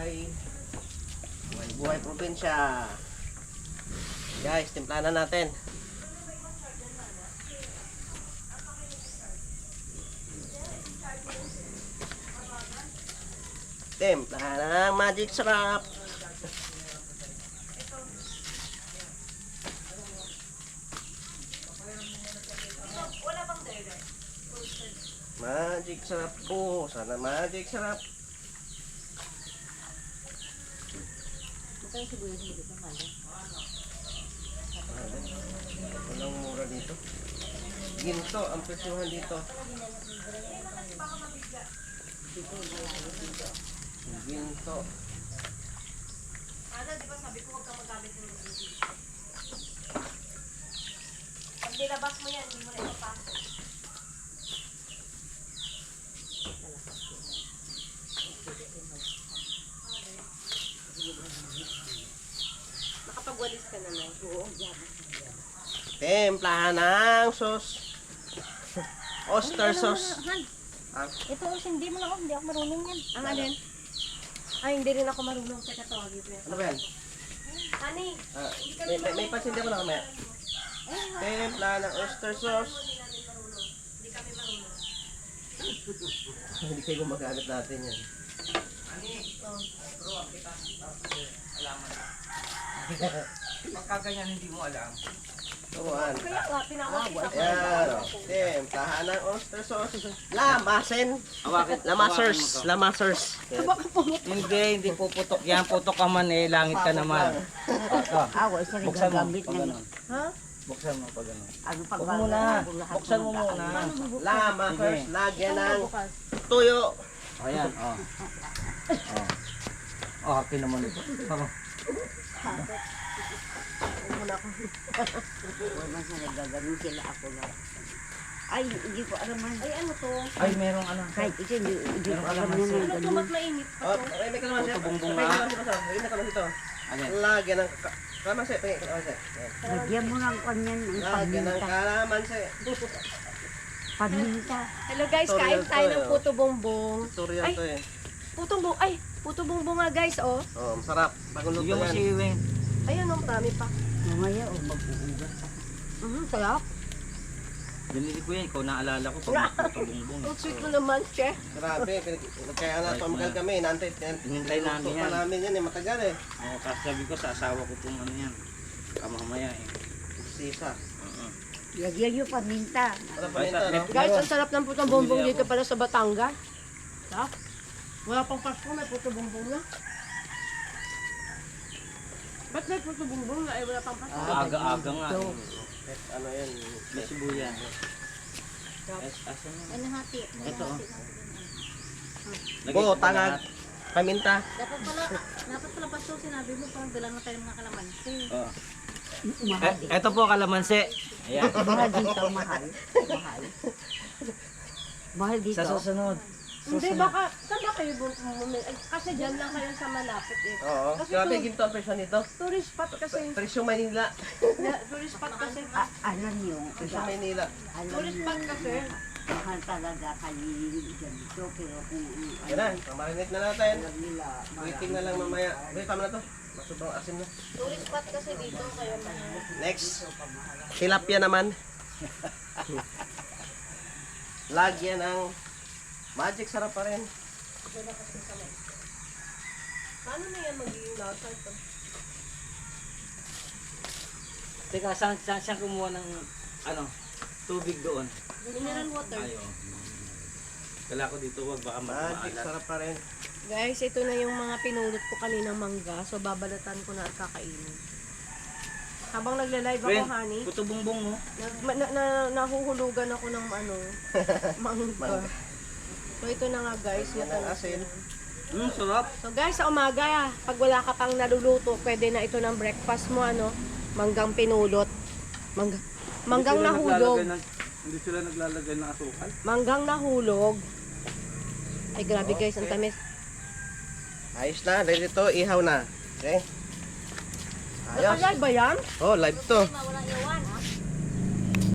buhay. Buhay probinsya. Guys, timplahan na natin. Timplahan ng magic sarap. Magic sarap po. Sana magic sarap. Magkano sibuyas mo dito, Mali? Walang mura dito. Ginto ang presyuhan dito. Ginto. Ano, di ba sabi ko huwag ka magamit ng dito. Pag nilabas mo yan, hindi mo na ipapasok. Nakapagwalis ka na na. Oo, yan. Templahan ng sauce. Oyster sauce. Ah, Ito, hindi mo lang ako, hindi ako marunong yan. Ang alin? Ay, hindi rin ako marunong. Teka, tawagin ko yan. ano ba yan? Honey, Ah, may pasin din mo na kamaya. Templahan ng oyster sauce. hindi kami marunong. Hindi kayo gumagamit natin yan. Pagka ganyan hindi mo alam. Tuwan. Kaya nga, tinawag kita. Yan. Templahan ng oyster sauce. Lamasin. Hawakin. Lamasers. Lamasers. Hindi puputok yan. Putok ka man eh. Langit ka naman. Ito. Isa rin Buksan mo. gagamit Pag ng ganun. Ha? Buksan mo pag ganun. ano Huwag muna. Buksan mo muna. Lamasers. Lagyan ng Bukas. tuyo. Ayan. Oh. Oh, akin naman ito. Oh. Wala sila gagamit sila ako lang. Ay, hindi ko alam man. Ay, ano to? Ay, merong ano. Kahit ito, hindi ko alam Meron na Ano to? Ba't mainit pa Oh, to? may kalamansi. Puto bumbong May na. kalamansi pa sa. Lagyan ng kalamansi ito. Ayan. Lagyan ng kalamansi. Tingin kalamansi. Ayan. Lagyan mo ng kanyan ng Lagyan ng paminta. kalamansi. Paminta. Hello guys, Tutorial kain tayo to, ng eh. puto bongbong. Tutorial Ay. to eh. Puto bongbong nga guys, oh. Oh, masarap. Bagong luto Bigyan mo yan. si Weng. Ayun, oh, marami pa. Mamaya o mag-uugas. Sarap. Binili ko yan. Ikaw naalala ko pag puto bumbong. Ang sweet mo naman, che. Grabe. Kaya na pamagal kami. Nantay. Hinintay namin Luto yan. pa namin yan eh. Matagal eh. Oh, kasi sabi ko sa asawa ko kung ano yan. Kamamaya eh. Sisa. Lagyan nyo paminta. Ano pa nito, no? Guys, ang sarap ng puto bongbong dito pala sa Batangas. Sarap. Wala pang Pasko, may puto bongbong na. Ba't may puto bongbong na? Eh, wala pang Pasko. Aga-aga nga. eh. Ano yan? May sibuyas. Asan na? Ano hati? Ito oh. Bo, tangag. Paminta. Dapat pala Pasko, sinabi mo parang dala na tayo ng mga kalamansi. Oh. Mahal. Ito po kalamansi. Ayan. Mahal dito, mahal. Mahal. Mahal dito. Sa susunod. Hindi, baka, saan ba kayo bumili? Kasi dyan lang kayo sa malapit eh. Oo. Kasi Grabe, to- ginto ang presyo nito. Tourist spot kasi. Presyo Maynila. Tourist spot kasi. Alam nyo, Presyo Maynila. alam Tourist nyo, spot kasi. mahal talaga kalilin dito. Pero kung Yan na. Pamarinate na natin. alam nila, Waiting na lang mamaya. Wait, tama na to. Sobrang asin na. Tourist spot kasi dito kaya mahal. Next. Tilapia naman. Lagyan ng magic sarap pa rin. Paano na yan magiging lasa ito? Teka, saan kumuha ng ano, tubig doon? Mineral water. Ayo. Kala ko dito wag baka Magic maalat. sarap pa rin. Guys, ito na yung mga pinulot ko kaninang mangga. So, babalatan ko na at kakainin. Habang nagla-live ako, Wen, honey, puto bumbong mo. nahuhulugan ako ng ano, mangga. So, ito na nga guys. Yan ang Matalas asin. na. Sarap. So guys, sa umaga, pag wala ka pang naluluto, pwede na ito ng breakfast mo, ano, manggang pinulot. Manggang nahulog. Hindi sila naglalagay ng asukal. Manggang nahulog. Ay, grabe guys, ang tamis. Ayos na. Ready to. Ihaw na. Okay? Ayos. Nakalive ba yan? Oh, live to. Wala yawan.